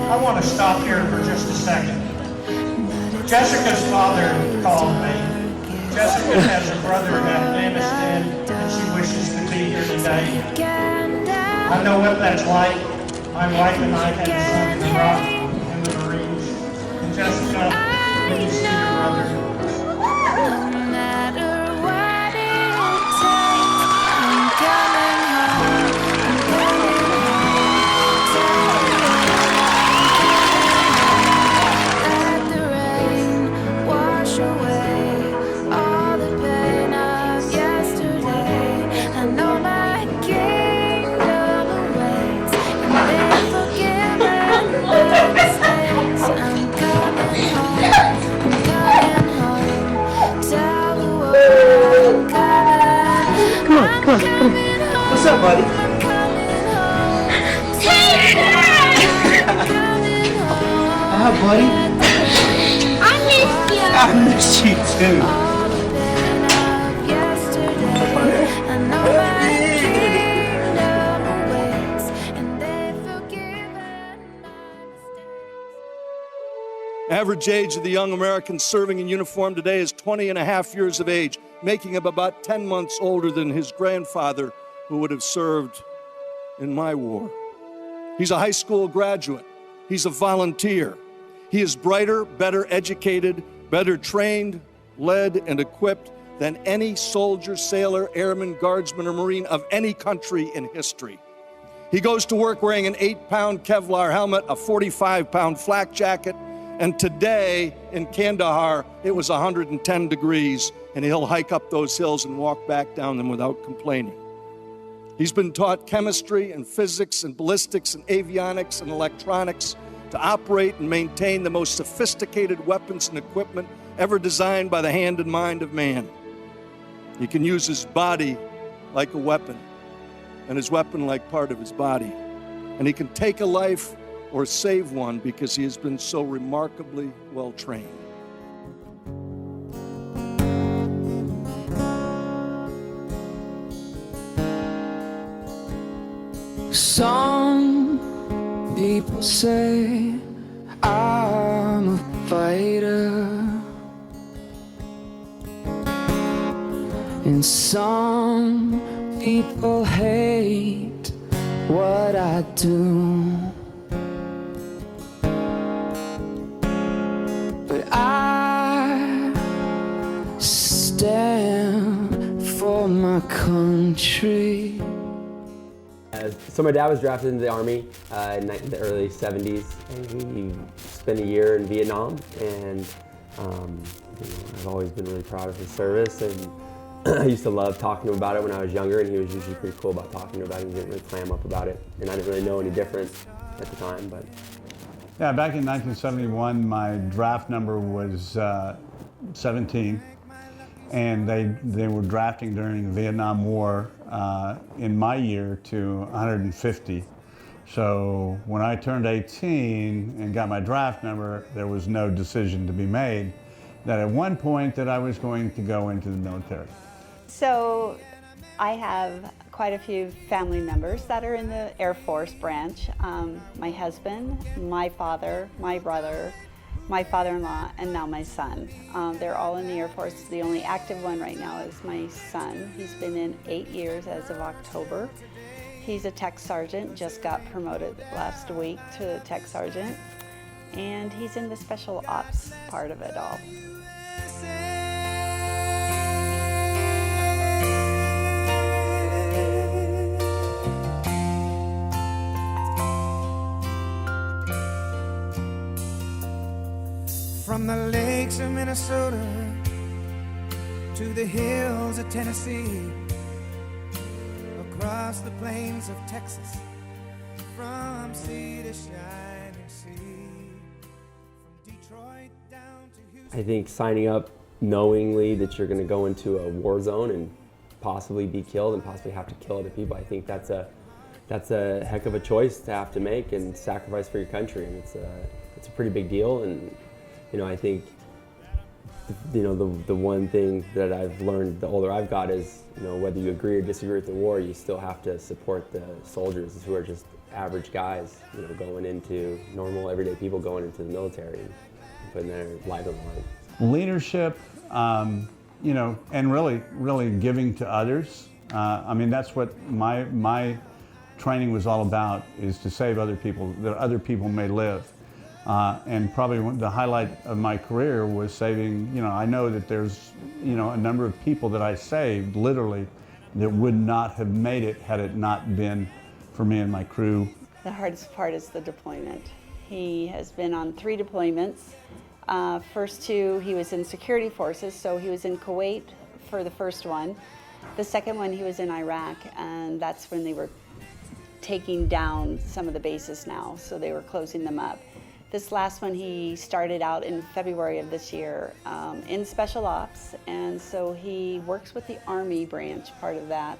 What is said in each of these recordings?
I want to stop here for just a second. Jessica's father called me. Jessica has a brother in Afghanistan and she wishes to be here today. I know what that's like. My wife and I had a son in Iraq in the Marines. And Jessica, when you see your brother, Come on. What's up, buddy? Buddy. I miss you. I miss you too. Average age of the young American serving in uniform today is 20 and a half years of age, making him about 10 months older than his grandfather, who would have served in my war. He's a high school graduate. He's a volunteer. He is brighter, better educated, better trained, led, and equipped than any soldier, sailor, airman, guardsman, or Marine of any country in history. He goes to work wearing an 8-pound Kevlar helmet, a 45-pound flak jacket, and today in Kandahar, it was 110 degrees, and he'll hike up those hills and walk back down them without complaining. He's been taught chemistry and physics and ballistics and avionics and electronics to operate and maintain the most sophisticated weapons and equipment ever designed by the hand and mind of man. He can use his body like a weapon, and his weapon like part of his body. And he can take a life or save one because he has been so remarkably well trained. Some people say I'm a fighter, and some people hate what I do. But I stand for my country. So my dad was drafted into the Army in the early 70s, and he spent a year in Vietnam, and I've always been really proud of his service, and I used to love talking to him about it when I was younger, and he was usually pretty cool about talking about it. He didn't really clam up about it, and I didn't really know any different at the time. But yeah, back in 1971, my draft number was 17, and they were drafting during the Vietnam War in my year to 150. So when I turned 18 and got my draft number, there was no decision to be made that at one point that I was going to go into the military. So I have quite a few family members that are in the Air Force branch. My husband, my father, my brother, my father-in-law, and now my son. They're all in the Air Force. The only active one right now is my son. He's been in 8 years as of October. He's a tech sergeant, just got promoted last week to tech sergeant, and he's in the special ops part of it all. From the lakes of Minnesota to the hills of Tennessee, across the plains of Texas, from sea to shining sea, from Detroit down to Houston. I think signing up knowingly that you're going to go into a war zone and possibly be killed and possibly have to kill other people, I think that's a heck of a choice to have to make and sacrifice for your country, and it's a pretty big deal. And I think the one thing that I've learned the older I've got is, whether you agree or disagree with the war, you still have to support the soldiers who are just average guys, going into normal everyday people going into the military and putting their life on the line. Leadership, and really giving to others. I mean, that's what my training was all about, is to save other people, that other people may live. And probably the highlight of my career was saving, I know that there's, a number of people that I saved, literally, that would not have made it had it not been for me and my crew. The hardest part is the deployment. He has been on 3 deployments. First 2, he was in security forces, so he was in Kuwait for the first one. The second one, he was in Iraq, and that's when they were taking down some of the bases now, so they were closing them up. This last one, he started out in February of this year in Special Ops, and so he works with the Army branch, part of that,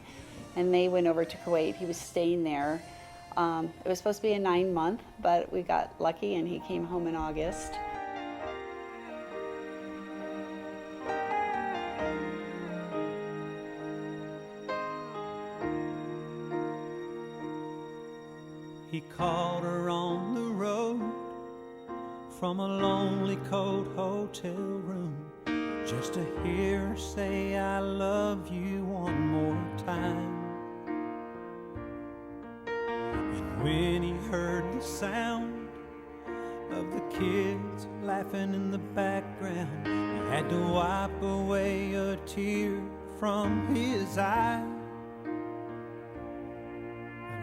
and they went over to Kuwait. He was staying there. It was supposed to be a 9-month, but we got lucky and he came home in August. He called her on the road from a lonely, cold hotel room, just to hear her say, "I love you" one more time. And when he heard the sound of the kids laughing in the background, he had to wipe away a tear from his eye.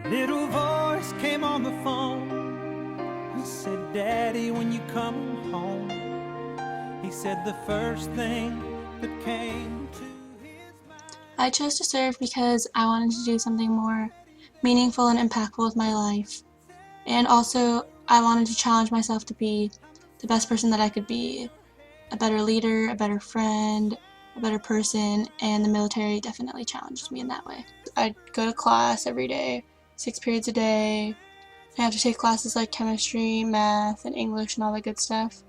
A little voice came on the phone. He said, "Daddy, when you come home," he said the first thing that came to his mind. I chose to serve because I wanted to do something more meaningful and impactful with my life. And also, I wanted to challenge myself to be the best person that I could be. A better leader, a better friend, a better person, and the military definitely challenged me in that way. I'd go to class every day, 6 periods a day. I have to take classes like chemistry, math, and English and all that good stuff.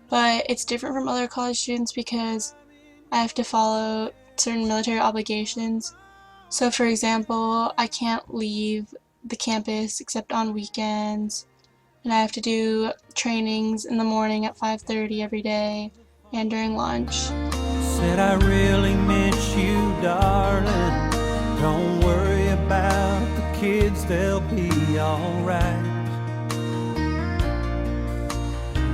But it's different from other college students because I have to follow certain military obligations. So for example, I can't leave the campus except on weekends, and I have to do trainings in the morning at 5:30 every day and during lunch. Said, "I really miss you, darling. Don't worry about the kids, they'll be alright.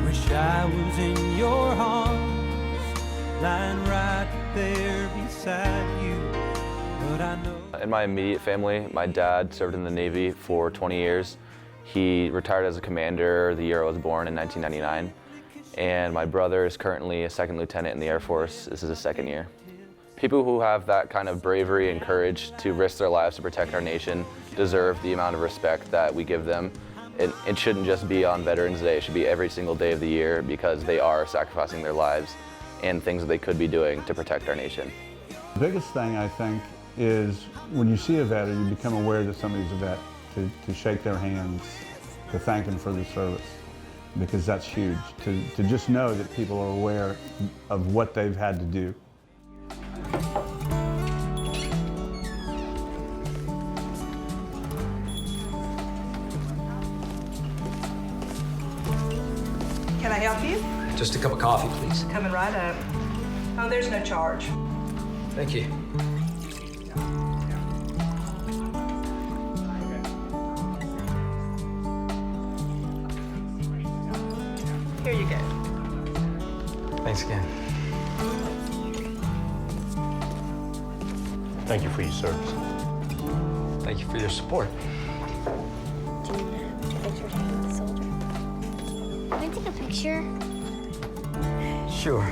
Wish I was in your arms, lying right there beside you, but I know." In my immediate family, my dad served in the Navy for 20 years. He retired as a commander the year I was born in 1999. And my brother is currently a 2nd lieutenant in the Air Force. This is his 2nd year. People who have that kind of bravery and courage to risk their lives to protect our nation deserve the amount of respect that we give them. It shouldn't just be on Veterans Day, it should be every single day of the year, because they are sacrificing their lives and things that they could be doing to protect our nation. The biggest thing, I think, is when you see a vet or you become aware that somebody's a vet, to shake their hands, to thank them for their service, because that's huge. To just know that people are aware of what they've had to do. Can I help you? Just a cup of coffee, please. Coming right up. Oh, there's no charge. Thank you. Here you go. Thanks again. Thank you for your service. Thank you for your support. Do you have a picture taken with the soldier? Can I take a picture? Sure.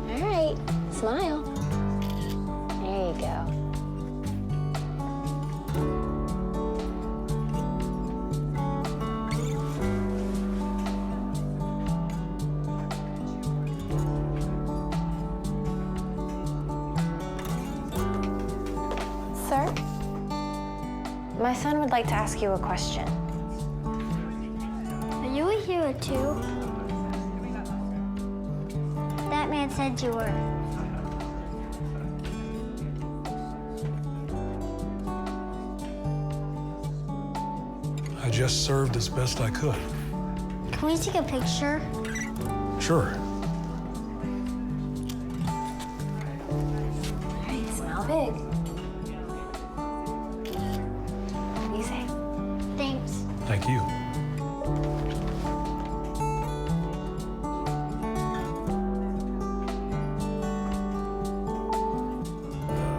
All right, smile. There you go. Sir, my son would like to ask you a question. Are you a hero too? man said you were. I just served as best I could. Can we take a picture? Sure. Hey, smell big. Be safe. Thanks. Thank you.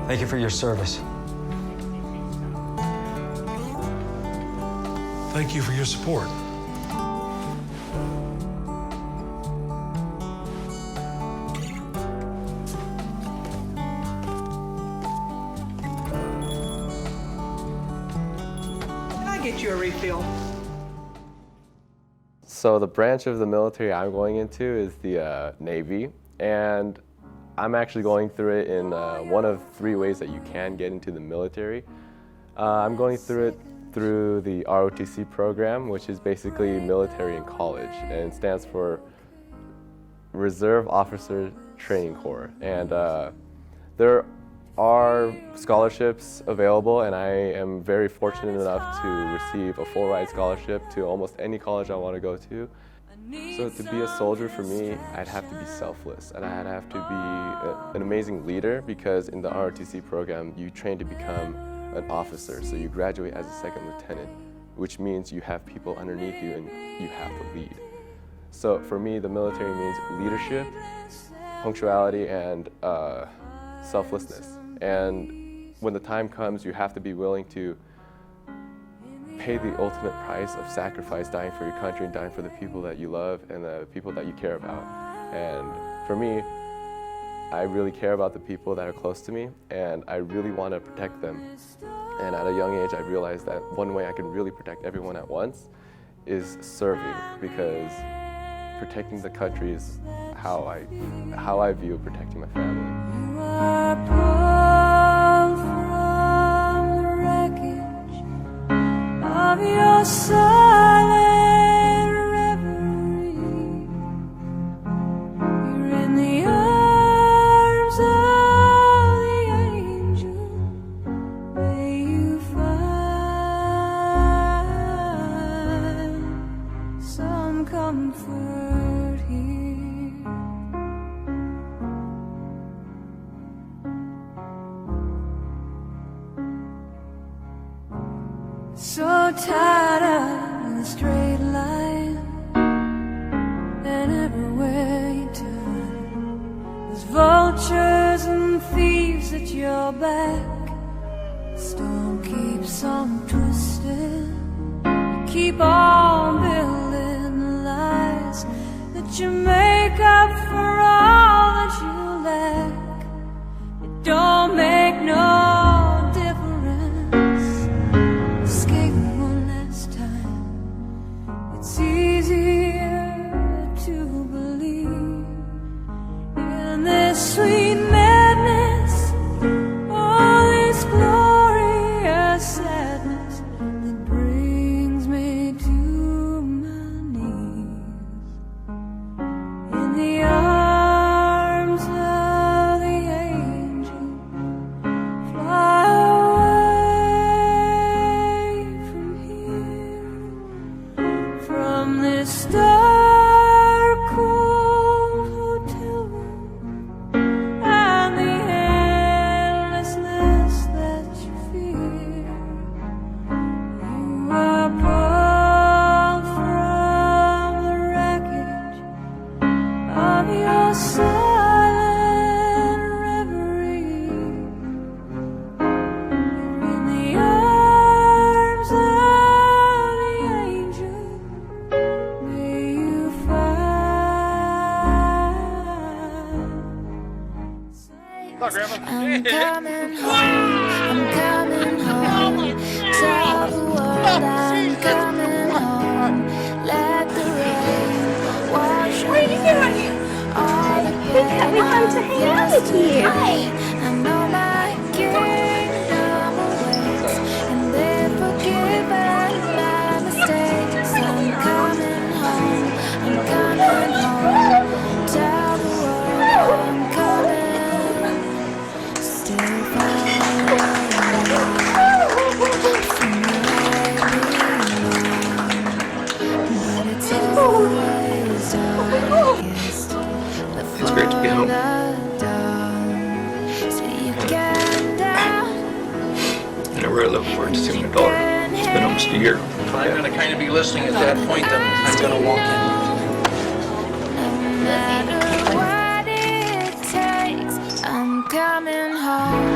Thank you for your service. Thank you for your support. Can I get you a refill? So the branch of the military I'm going into is the Navy, and I'm actually going through it in one of 3 ways that you can get into the military. I'm going through it through the ROTC program, which is basically military in college, and it stands for Reserve Officer Training Corps. And there are scholarships available, and I am very fortunate enough to receive a full ride scholarship to almost any college I want to go to. So to be a soldier for me, I'd have to be selfless, and I'd have to be an amazing leader, because in the ROTC program, you train to become an officer. So you graduate as a second lieutenant, which means you have people underneath you and you have to lead. So for me, the military means leadership, punctuality, and selflessness. And when the time comes, you have to be willing to pay the ultimate price of sacrifice, dying for your country and dying for the people that you love and the people that you care about. And for me, I really care about the people that are close to me, and I really want to protect them. And at a young age, I realized that one way I can really protect everyone at once is serving, because protecting the country is how I view protecting my family. You are pulled from the wreckage of your silent reverie. You're in the arms of the angel. May you find some comfort here. So tied up in a straight line, and everywhere you turn, there's vultures and thieves at your back. The storm keeps on twisting. You keep on building the lies that you make up for all that you lack. It don't make no it's easier to believe in this sweet madness, all this glorious sadness that brings me to my knees. In the arms of the angel, fly away from here, from this dark, cold hotel room, and the endlessness that you fear. You are pulled from the wreckage of your silent reverie. You're in the arms of the angel. May you I'm coming home. Tell the world I'm coming home. Let the rain wash away all the pain of yesterday. I know my kingdom awaits, and they've forgiven my mistakes. I'm coming home. Tell the world to see my daughter. It's been almost a year. I'm going to kind of be listening at that point, then I'm going to walk in. What it takes, I'm coming home.